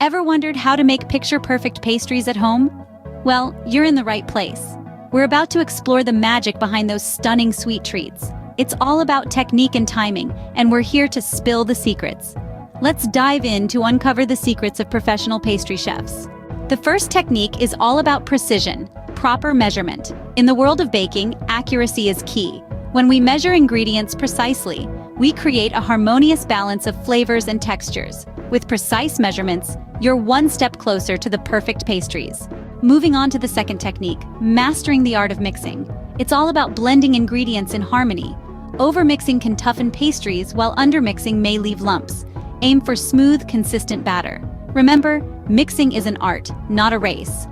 Ever wondered how to make picture-perfect pastries at home? Well, you're in the right place. We're about to explore the magic behind those stunning sweet treats. It's all about technique and timing, and we're here to spill the secrets. Let's dive in to uncover the secrets of professional pastry chefs. The first technique is all about precision, proper measurement. In the world of baking, accuracy is key. When we measure ingredients precisely, we create a harmonious balance of flavors and textures. With precise measurements, you're one step closer to the perfect pastries. Moving on to the second technique, mastering the art of mixing. It's all about blending ingredients in harmony. Overmixing can toughen pastries, while undermixing may leave lumps. Aim for smooth, consistent batter. Remember, mixing is an art, not a race.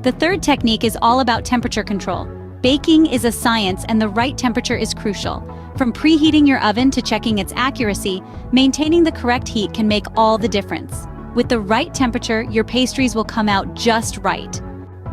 The third technique is all about temperature control. Baking is a science, and the right temperature is crucial. From preheating your oven to checking its accuracy, maintaining the correct heat can make all the difference. With the right temperature, your pastries will come out just right.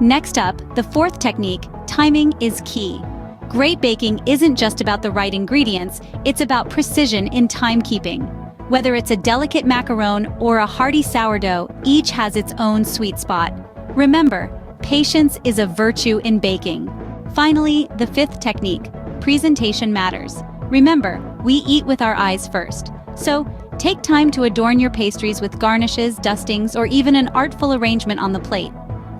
Next up, the fourth technique, timing is key. Great baking isn't just about the right ingredients, it's about precision in timekeeping. Whether it's a delicate macaron or a hearty sourdough, each has its own sweet spot. Remember, patience is a virtue in baking. Finally, the fifth technique, presentation matters. Remember, we eat with our eyes first. So, take time to adorn your pastries with garnishes, dustings, or even an artful arrangement on the plate.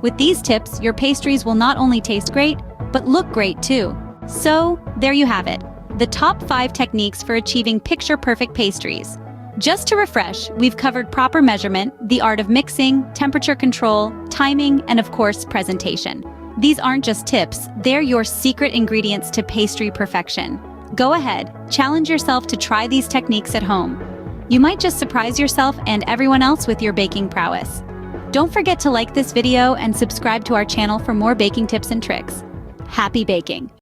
With these tips, your pastries will not only taste great, but look great too. So, there you have it, the top 5 techniques for achieving picture-perfect pastries. Just to refresh, we've covered proper measurement, the art of mixing, temperature control, timing, and of course, presentation. These aren't just tips, they're your secret ingredients to pastry perfection. Go ahead, challenge yourself to try these techniques at home. You might just surprise yourself and everyone else with your baking prowess. Don't forget to like this video and subscribe to our channel for more baking tips and tricks. Happy baking!